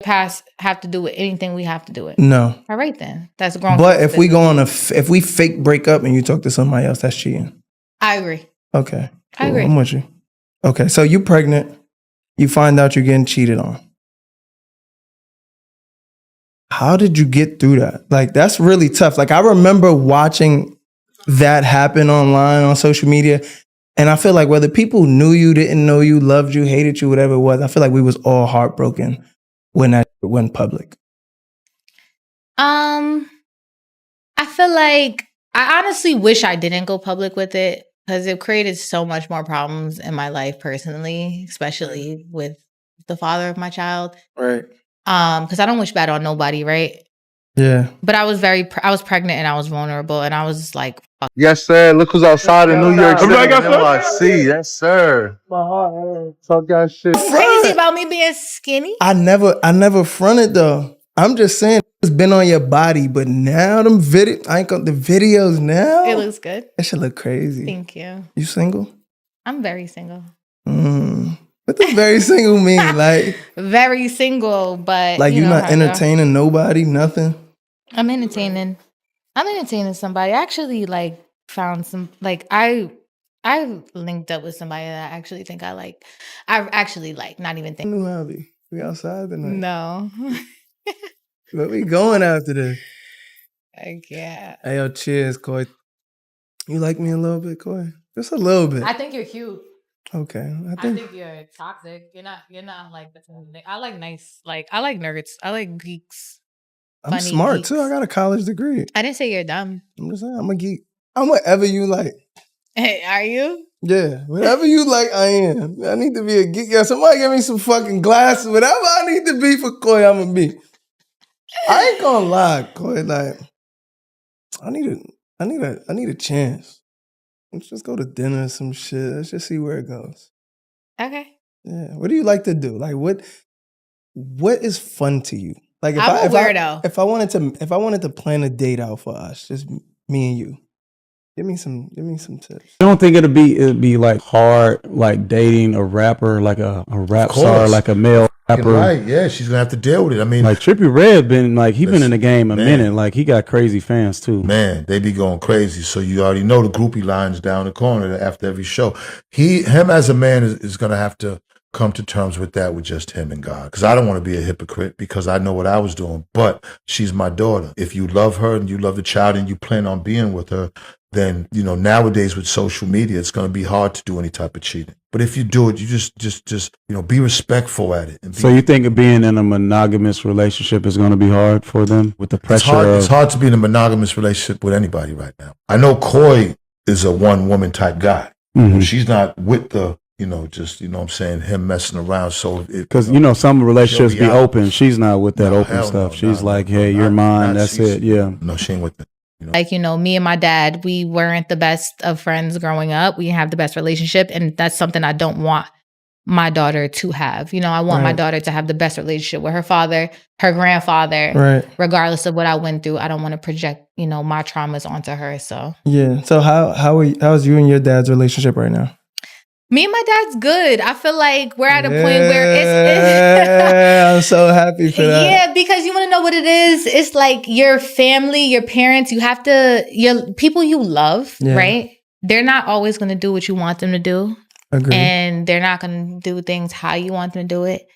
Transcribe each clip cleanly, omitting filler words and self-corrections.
past have to do with anything we have to do with? No. All right then. That's grown. But if we go on if we fake break up and you talk to somebody else, that's cheating. I agree. Okay. Cool. I agree. I'm with you. Okay, so you pregnant. You find out you're getting cheated on. How did you get through that? Like, that's really tough. Like, I remember watching that happen online on social media. And I feel like whether people knew you, didn't know you, loved you, hated you, whatever it was, I feel like we was all heartbroken when that went public. I feel like I honestly wish I didn't go public with it because it created so much more problems in my life personally, especially with the father of my child. Right. Because I don't wish bad on nobody, right? Yeah. But I was pregnant and I was vulnerable and I was like, fuck. Yes, sir. Look who's outside in New York City. NYC. Yes, sir. My heart. Talk that shit. Crazy about me being skinny. I never fronted though. I'm just saying it's been on your body, but now the videos now. It looks good. That shit look crazy. Thank you. You single? I'm very single. What does very single mean? Like very single, but like you're not entertaining nobody, nothing. I'm entertaining somebody. I actually like found some I linked up with somebody that I actually think I like. I actually like, not even think. New hobby. We outside tonight. No. Where we going after this? I can't. Hey, yo, cheers, Coi. You like me a little bit, Coi? Just a little bit. I think you're cute. Okay. I think you're toxic. You're not like the thing. I like nice, I like nerds. I like geeks. I'm smart geeks too. I got a college degree. I didn't say you're dumb. I'm just saying I'm a geek. I'm whatever you like. Hey, are you? Yeah, whatever you like, I am. I need to be a geek. Yeah, somebody give me some fucking glasses. Whatever I need to be for Coi, I'm gonna be. I ain't gonna lie, Coi. Like, I need a chance. Let's just go to dinner or some shit. Let's just see where it goes. Okay. Yeah. What do you like to do? Like, what is fun to you? Like, I'm a weirdo. If I wanted to plan a date out for us, just me and you. Give me some tips. I don't think it'd be like hard, like dating a rapper, like a rap star, like a male rapper. Right, yeah, she's gonna have to deal with it. I mean, like Trippie Redd been in the game a minute. Like he got crazy fans too. Man, they be going crazy. So you already know the groupie lines down the corner after every show. Him as a man is gonna have to come to terms with that with just him and God. Because I don't want to be a hypocrite because I know what I was doing. But she's my daughter. If you love her and you love the child and you plan on being with her, then, nowadays with social media, it's going to be hard to do any type of cheating. But if you do it, you just be respectful at it. So you think being in a monogamous relationship is going to be hard for them with the pressure? It's hard to be in a monogamous relationship with anybody right now. I know Coi is a one-woman type guy. Mm-hmm. She's not with the, what I'm saying, him messing around. So because some relationships be open. She's not with that open stuff. She's like, hey, you're mine. That's it. Yeah. No, she ain't with it. Like, me and my dad, we weren't the best of friends growing up. We didn't have the best relationship. And that's something I don't want my daughter to have. I want my daughter to have the best relationship with her father, her grandfather, regardless of what I went through. I don't want to project, my traumas onto her. So yeah. So how's you and your dad's relationship right now? Me and my dad's good. I feel like we're at a point where it's I'm so happy for that. Yeah, because you want to know what it is. It's like your family, your parents, your people you love, right? They're not always going to do what you want them to do. Agreed. And they're not going to do things how you want them to do it.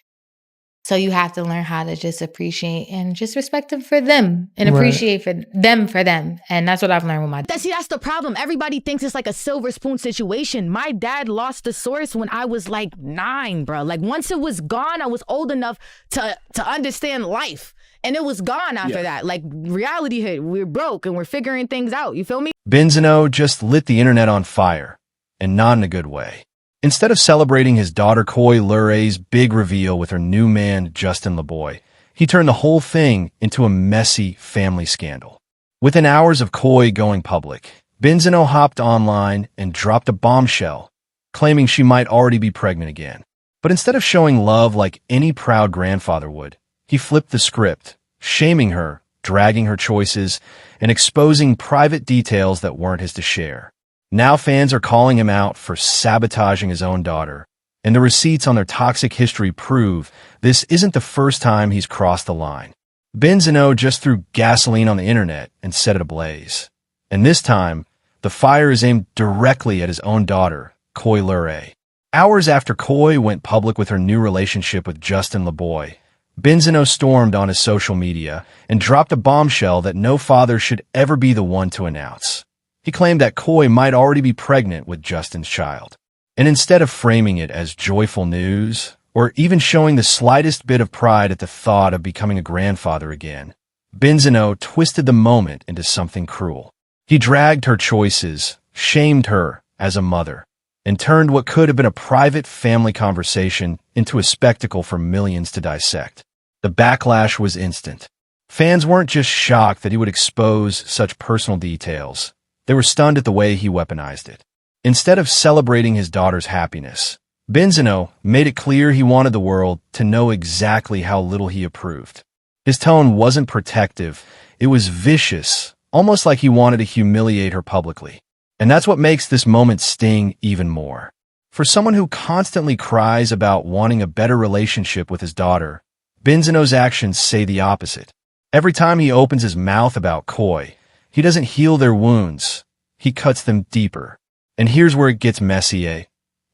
So you have to learn how to just appreciate and just respect them for them and appreciate for them. And that's what I've learned with my dad. See, that's the problem. Everybody thinks it's like a silver spoon situation. My dad lost the source when I was like 9, bro. Like once it was gone, I was old enough to understand life. And it was gone after that. Like reality hit. We're broke and we're figuring things out. You feel me? Benzino just lit the internet on fire, and not in a good way. Instead of celebrating his daughter Coi Leray's big reveal with her new man, Justin LaBoy, he turned the whole thing into a messy family scandal. Within hours of Coi going public, Benzino hopped online and dropped a bombshell, claiming she might already be pregnant again. But instead of showing love like any proud grandfather would, he flipped the script, shaming her, dragging her choices, and exposing private details that weren't his to share. Now fans are calling him out for sabotaging his own daughter And the receipts on their toxic history prove this isn't the first time he's crossed the line. Benzino just threw gasoline on the internet and set it ablaze. And this time, the fire is aimed directly at his own daughter, Coi Leray. Hours after Coi went public with her new relationship with Justin LaBoy, Benzino stormed on his social media and dropped a bombshell that no father should ever be the one to announce. He claimed that Coi might already be pregnant with Justin's child. And instead of framing it as joyful news, or even showing the slightest bit of pride at the thought of becoming a grandfather again, Benzino twisted the moment into something cruel. He dragged her choices, shamed her as a mother, and turned what could have been a private family conversation into a spectacle for millions to dissect. The backlash was instant. Fans weren't just shocked that he would expose such personal details. They were stunned at the way he weaponized it. Instead of celebrating his daughter's happiness, Benzino made it clear he wanted the world to know exactly how little he approved. His tone wasn't protective, it was vicious, almost like he wanted to humiliate her publicly. And that's what makes this moment sting even more. For someone who constantly cries about wanting a better relationship with his daughter, Benzino's actions say the opposite. Every time he opens his mouth about Coi, he doesn't heal their wounds, he cuts them deeper. And here's where it gets messy, eh?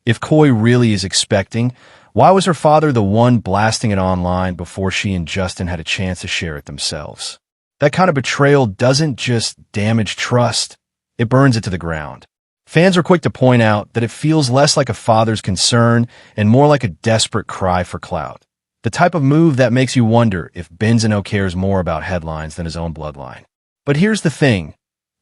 If Coi really is expecting, why was her father the one blasting it online before she and Justin had a chance to share it themselves? That kind of betrayal doesn't just damage trust, it burns it to the ground. Fans are quick to point out that it feels less like a father's concern and more like a desperate cry for clout. The type of move that makes you wonder if Benzino cares more about headlines than his own bloodline. But here's the thing.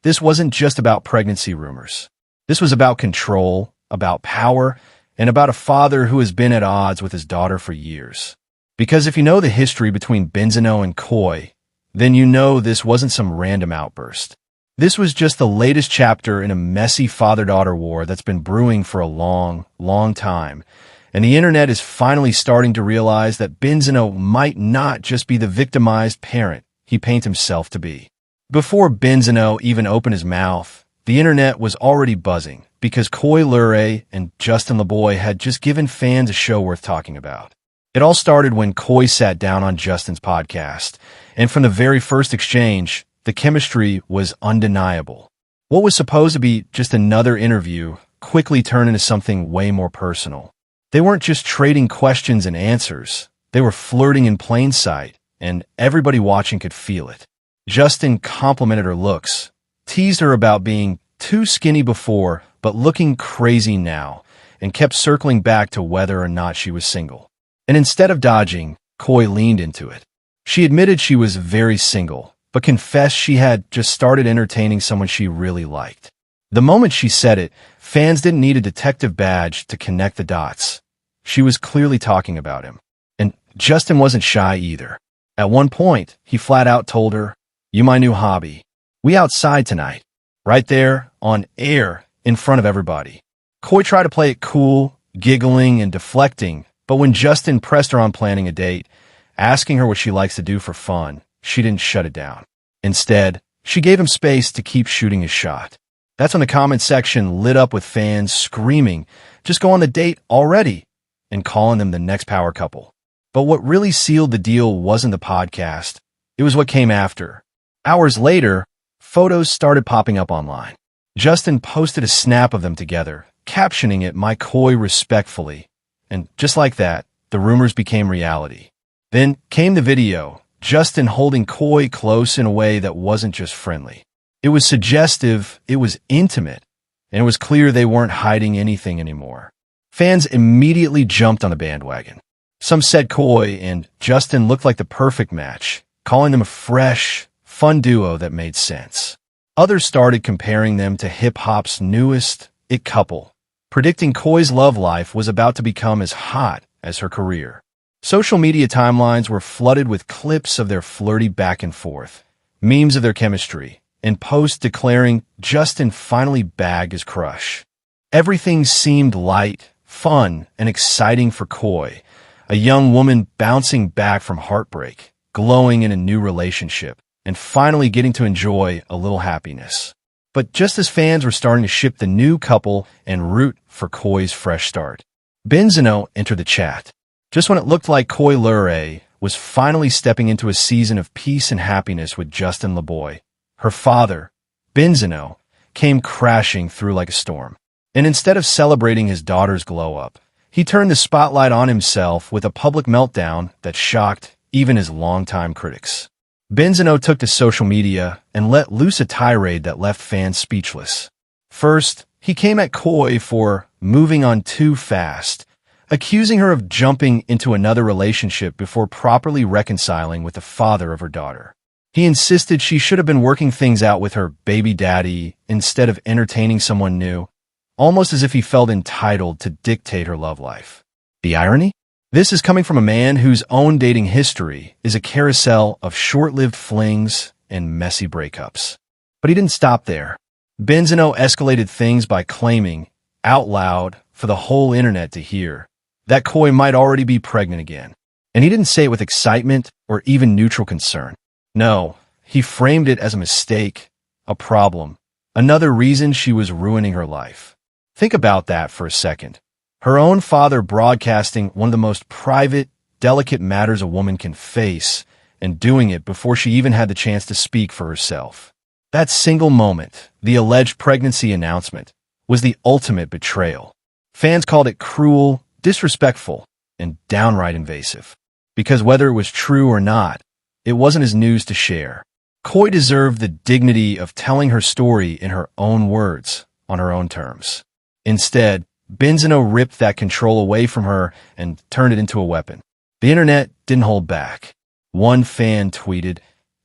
This wasn't just about pregnancy rumors. This was about control, about power, and about a father who has been at odds with his daughter for years. Because if you know the history between Benzino and Coi, then you know this wasn't some random outburst. This was just the latest chapter in a messy father-daughter war that's been brewing for a long, long time. And the internet is finally starting to realize that Benzino might not just be the victimized parent he painted himself to be. Before Benzino even opened his mouth, the internet was already buzzing because Coi Leray and Justin LaBoy had just given fans a show worth talking about. It all started when Coi sat down on Justin's podcast, and from the very first exchange, the chemistry was undeniable. What was supposed to be just another interview quickly turned into something way more personal. They weren't just trading questions and answers, they were flirting in plain sight, and everybody watching could feel it. Justin complimented her looks, teased her about being too skinny before but looking crazy now, and kept circling back to whether or not she was single. And instead of dodging, Coi leaned into it. She admitted she was very single, but confessed she had just started entertaining someone she really liked. The moment she said it, fans didn't need a detective badge to connect the dots. She was clearly talking about him. And Justin wasn't shy either. At one point, he flat out told her, "You my new hobby. We outside tonight." Right there, on air, in front of everybody. Coi tried to play it cool, giggling and deflecting, but when Justin pressed her on planning a date, asking her what she likes to do for fun, she didn't shut it down. Instead, she gave him space to keep shooting his shot. That's when the comment section lit up with fans screaming, "Just go on the date already," and calling them the next power couple. But what really sealed the deal wasn't the podcast. It was what came after. Hours later, photos started popping up online. Justin posted a snap of them together, captioning it "My Coi respectfully." And just like that, the rumors became reality. Then came the video, Justin holding Coi close in a way that wasn't just friendly. It was suggestive, it was intimate, and it was clear they weren't hiding anything anymore. Fans immediately jumped on the bandwagon. Some said Coi and Justin looked like the perfect match, calling them a fresh, fun duo that made sense. Others started comparing them to hip-hop's newest it couple, predicting Coi's love life was about to become as hot as her career. Social media timelines were flooded with clips of their flirty back and forth, memes of their chemistry, and posts declaring Justin finally bagged his crush. Everything seemed light, fun, and exciting for Coi, a young woman bouncing back from heartbreak, glowing in a new relationship, and finally getting to enjoy a little happiness. But just as fans were starting to ship the new couple and root for Coi's fresh start, Benzino entered the chat. Just when it looked like Coi Leray was finally stepping into a season of peace and happiness with Justin LaBoy, her father, Benzino, came crashing through like a storm. And instead of celebrating his daughter's glow-up, he turned the spotlight on himself with a public meltdown that shocked even his longtime critics. Benzino took to social media and let loose a tirade that left fans speechless. First, he came at Coi for moving on too fast, accusing her of jumping into another relationship before properly reconciling with the father of her daughter. He insisted she should have been working things out with her baby daddy instead of entertaining someone new, almost as if he felt entitled to dictate her love life. The irony? This is coming from a man whose own dating history is a carousel of short-lived flings and messy breakups. But he didn't stop there. Benzino escalated things by claiming, out loud, for the whole internet to hear, that Coi might already be pregnant again. And he didn't say it with excitement or even neutral concern. No, he framed it as a mistake, a problem, another reason she was ruining her life. Think about that for a second. Her own father broadcasting one of the most private, delicate matters a woman can face, and doing it before she even had the chance to speak for herself. That single moment, the alleged pregnancy announcement, was the ultimate betrayal. Fans called it cruel, disrespectful, and downright invasive. Because whether it was true or not, it wasn't his news to share. Coi deserved the dignity of telling her story in her own words, on her own terms. Instead, Benzino ripped that control away from her and turned it into a weapon. The internet didn't hold back. One fan tweeted,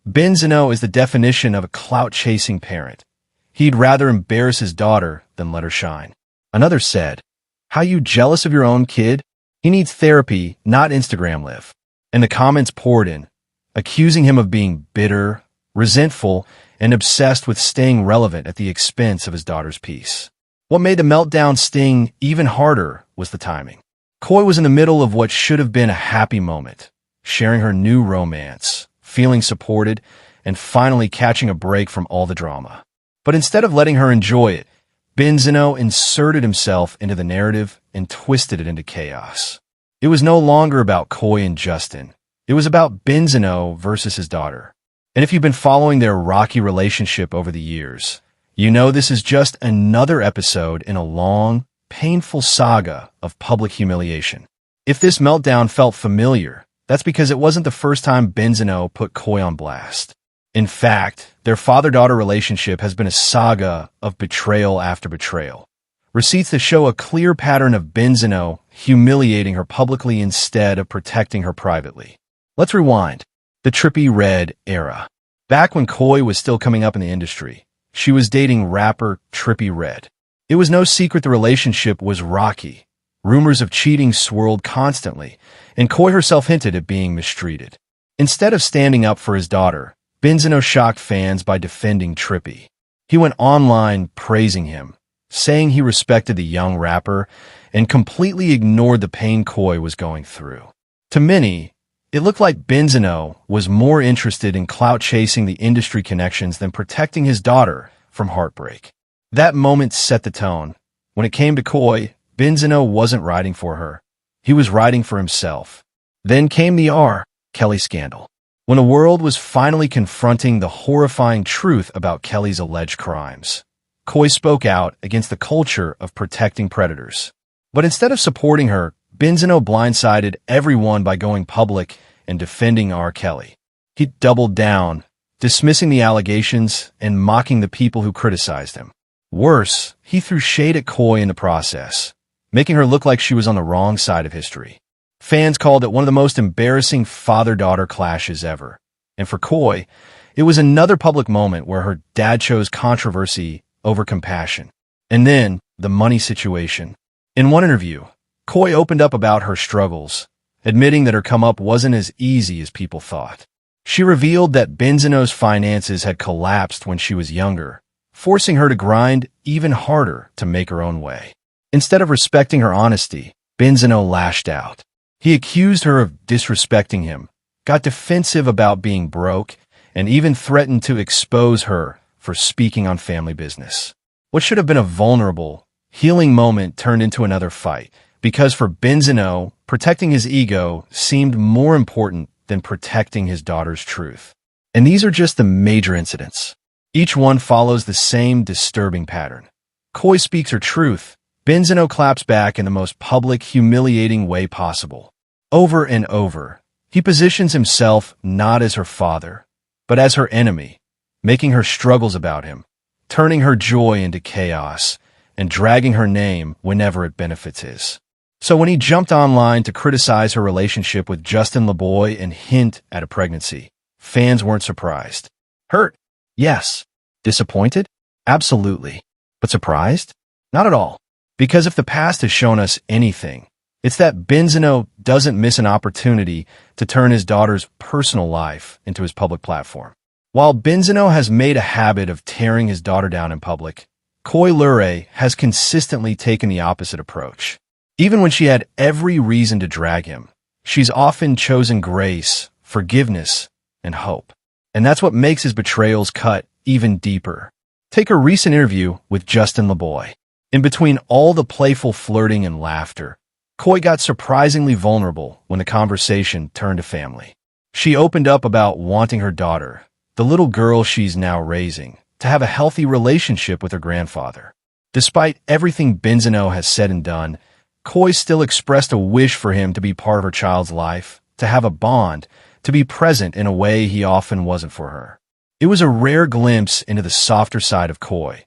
"Benzino is the definition of a clout-chasing parent. He'd rather embarrass his daughter than let her shine." Another said, "How you jealous of your own kid? He needs therapy, not Instagram live." And the comments poured in, accusing him of being bitter, resentful, and obsessed with staying relevant at the expense of his daughter's peace. What made the meltdown sting even harder was the timing. Coi was in the middle of what should have been a happy moment, sharing her new romance, feeling supported, and finally catching a break from all the drama. But instead of letting her enjoy it, Benzino inserted himself into the narrative and twisted it into chaos. It was no longer about Coi and Justin. It was about Benzino versus his daughter. And if you've been following their rocky relationship over the years, you know this is just another episode in a long, painful saga of public humiliation. If this meltdown felt familiar, that's because it wasn't the first time Benzino put Coi on blast. In fact, their father-daughter relationship has been a saga of betrayal after betrayal. Receipts that show a clear pattern of Benzino humiliating her publicly instead of protecting her privately. Let's rewind. The Trippie Redd era. Back when Coi was still coming up in the industry, she was dating rapper Trippie Redd. It was no secret the relationship was rocky. Rumors of cheating swirled constantly, and Coi herself hinted at being mistreated. Instead of standing up for his daughter, Benzino shocked fans by defending Trippie. He went online praising him, saying he respected the young rapper, and completely ignored the pain Coi was going through. To many, it looked like Benzino was more interested in clout-chasing the industry connections than protecting his daughter from heartbreak. That moment set the tone. When it came to Coi, Benzino wasn't riding for her. He was riding for himself. Then came the R. Kelly scandal. When the world was finally confronting the horrifying truth about Kelly's alleged crimes, Coi spoke out against the culture of protecting predators. But instead of supporting her, Benzino blindsided everyone by going public and defending R. Kelly. He doubled down, dismissing the allegations and mocking the people who criticized him. Worse, he threw shade at Coi in the process, making her look like she was on the wrong side of history. Fans called it one of the most embarrassing father-daughter clashes ever. And for Coi, it was another public moment where her dad chose controversy over compassion. And then, the money situation. In one interview, Coi opened up about her struggles, admitting that her come-up wasn't as easy as people thought. She revealed that Benzino's finances had collapsed when she was younger, forcing her to grind even harder to make her own way. Instead of respecting her honesty, Benzino lashed out. He accused her of disrespecting him, got defensive about being broke, and even threatened to expose her for speaking on family business. What should have been a vulnerable, healing moment turned into another fight, Because for Benzino, protecting his ego seemed more important than protecting his daughter's truth. And these are just the major incidents. Each one follows the same disturbing pattern. Coi speaks her truth. Benzino claps back in the most public, humiliating way possible. Over and over, he positions himself not as her father, but as her enemy, making her struggles about him, turning her joy into chaos, and dragging her name whenever it benefits his. So when he jumped online to criticize her relationship with Justin LaBoy and hint at a pregnancy, fans weren't surprised. Hurt? Yes. Disappointed? Absolutely. But surprised? Not at all. Because if the past has shown us anything, it's that Benzino doesn't miss an opportunity to turn his daughter's personal life into his public platform. While Benzino has made a habit of tearing his daughter down in public, Coi Leray has consistently taken the opposite approach. Even when she had every reason to drag him, she's often chosen grace, forgiveness, and hope. And that's what makes his betrayals cut even deeper. Take her recent interview with Justin LaBoy. In between all the playful flirting and laughter, Coi got surprisingly vulnerable when the conversation turned to family. She opened up about wanting her daughter, the little girl she's now raising, to have a healthy relationship with her grandfather. Despite everything Benzino has said and done, Coi still expressed a wish for him to be part of her child's life, to have a bond, to be present in a way he often wasn't for her. It was a rare glimpse into the softer side of Coi.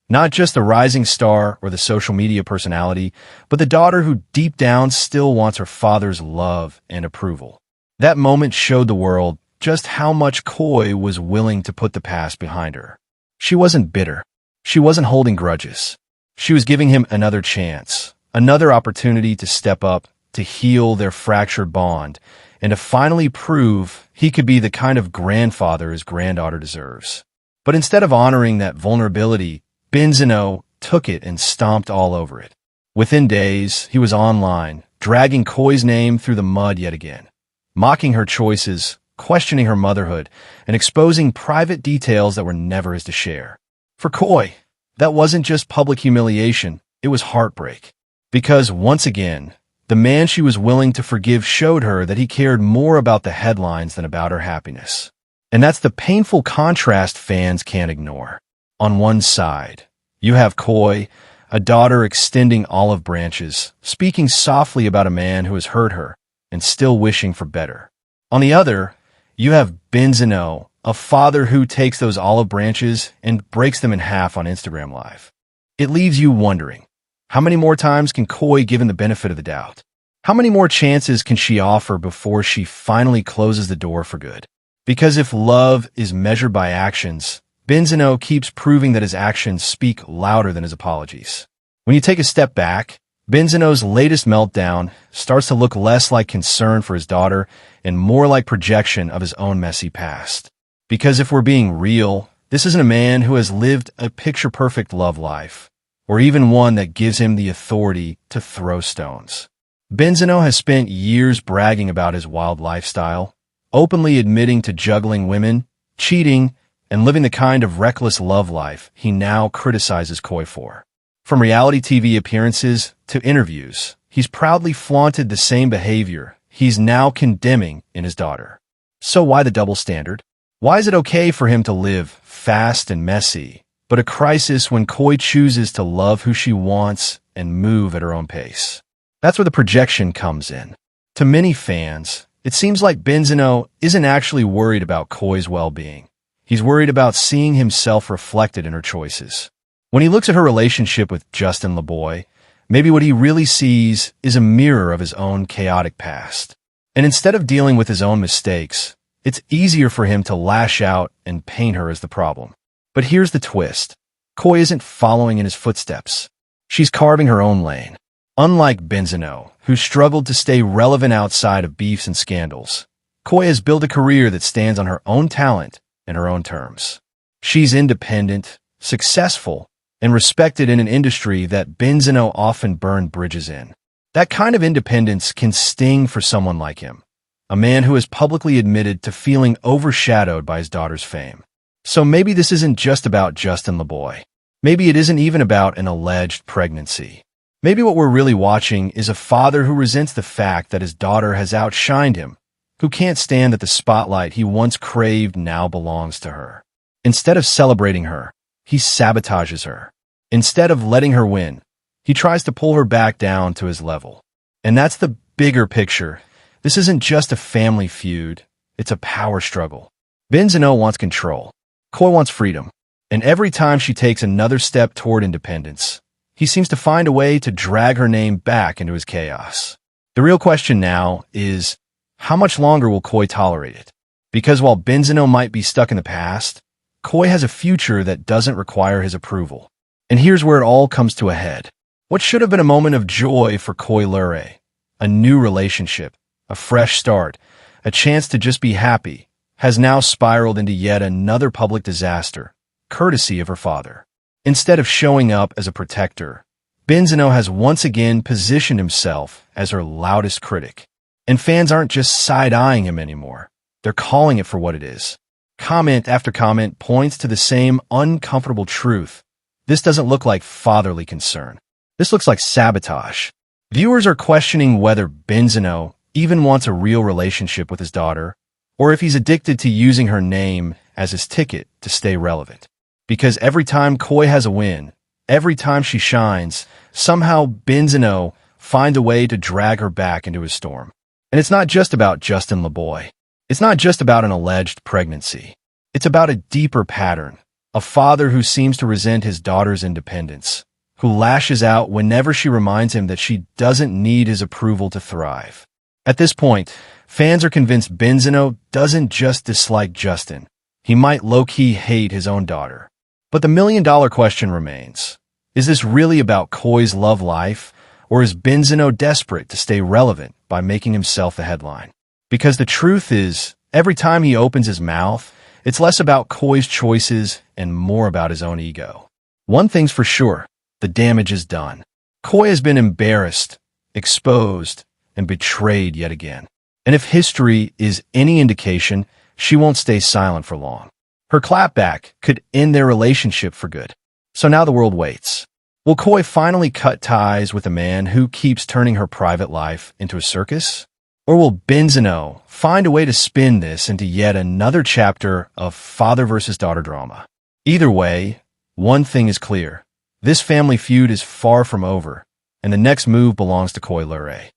Not just the rising star or the social media personality, but the daughter who deep down still wants her father's love and approval. That moment showed the world just how much Coi was willing to put the past behind her. She wasn't bitter. She wasn't holding grudges. She was giving him another chance, another opportunity to step up, to heal their fractured bond, and to finally prove he could be the kind of grandfather his granddaughter deserves. But instead of honoring that vulnerability, Benzino took it and stomped all over it. Within days, he was online, dragging Coi's name through the mud yet again, mocking her choices, questioning her motherhood, and exposing private details that were never his to share. For Coi, that wasn't just public humiliation, it was heartbreak. Because once again, the man she was willing to forgive showed her that he cared more about the headlines than about her happiness. And that's the painful contrast fans can't ignore. On one side, you have Coi, a daughter extending olive branches, speaking softly about a man who has hurt her and still wishing for better. On the other, you have Benzino, a father who takes those olive branches and breaks them in half on Instagram Live. It leaves you wondering, how many more times can Coi give him the benefit of the doubt? How many more chances can she offer before she finally closes the door for good? Because if love is measured by actions, Benzino keeps proving that his actions speak louder than his apologies. When you take a step back, Benzino's latest meltdown starts to look less like concern for his daughter and more like projection of his own messy past. Because if we're being real, this isn't a man who has lived a picture-perfect love life, or even one that gives him the authority to throw stones. Benzino has spent years bragging about his wild lifestyle, openly admitting to juggling women, cheating, and living the kind of reckless love life he now criticizes Coi for. From reality TV appearances to interviews, he's proudly flaunted the same behavior he's now condemning in his daughter. So why the double standard? Why is it okay for him to live fast and messy, but a crisis when Coi chooses to love who she wants and move at her own pace? That's where the projection comes in. To many fans, it seems like Benzino isn't actually worried about Coi's well-being. He's worried about seeing himself reflected in her choices. When he looks at her relationship with Justin LaBoy, maybe what he really sees is a mirror of his own chaotic past. And instead of dealing with his own mistakes, it's easier for him to lash out and paint her as the problem. But here's the twist. Coi isn't following in his footsteps. She's carving her own lane. Unlike Benzino, who struggled to stay relevant outside of beefs and scandals, Coi has built a career that stands on her own talent and her own terms. She's independent, successful, and respected in an industry that Benzino often burned bridges in. That kind of independence can sting for someone like him, a man who has publicly admitted to feeling overshadowed by his daughter's fame. So maybe this isn't just about Justin LaBoy. Maybe it isn't even about an alleged pregnancy. Maybe what we're really watching is a father who resents the fact that his daughter has outshined him, who can't stand that the spotlight he once craved now belongs to her. Instead of celebrating her, he sabotages her. Instead of letting her win, he tries to pull her back down to his level. And that's the bigger picture. This isn't just a family feud, it's a power struggle. Benzino wants control. Coi wants freedom. And every time she takes another step toward independence, he seems to find a way to drag her name back into his chaos. The real question now is, how much longer will Coi tolerate it? Because while Benzino might be stuck in the past, Coi has a future that doesn't require his approval. And here's where it all comes to a head. What should have been a moment of joy for Coi Leray, a new relationship, a fresh start, a chance to just be happy, has now spiraled into yet another public disaster, courtesy of her father. Instead of showing up as a protector, Benzino has once again positioned himself as her loudest critic. And fans aren't just side-eyeing him anymore. They're calling it for what it is. Comment after comment points to the same uncomfortable truth. This doesn't look like fatherly concern. This looks like sabotage. Viewers are questioning whether Benzino even wants a real relationship with his daughter, or if he's addicted to using her name as his ticket to stay relevant. Because every time Coi has a win, every time she shines, somehow Benzino finds a way to drag her back into his storm. And it's not just about Justin LaBoy. It's not just about an alleged pregnancy. It's about a deeper pattern, a father who seems to resent his daughter's independence, who lashes out whenever she reminds him that she doesn't need his approval to thrive. At this point, fans are convinced Benzino doesn't just dislike Justin. He might low-key hate his own daughter. But the million-dollar question remains. Is this really about Coi's love life, or is Benzino desperate to stay relevant by making himself the headline? Because the truth is, every time he opens his mouth, it's less about Coi's choices and more about his own ego. One thing's for sure, the damage is done. Coi has been embarrassed, exposed, and betrayed yet again. And if history is any indication, she won't stay silent for long. Her clapback could end their relationship for good. So now the world waits. Will Coi finally cut ties with a man who keeps turning her private life into a circus? Or will Benzino find a way to spin this into yet another chapter of father versus daughter drama? Either way, one thing is clear. This family feud is far from over, and the next move belongs to Coi Leray.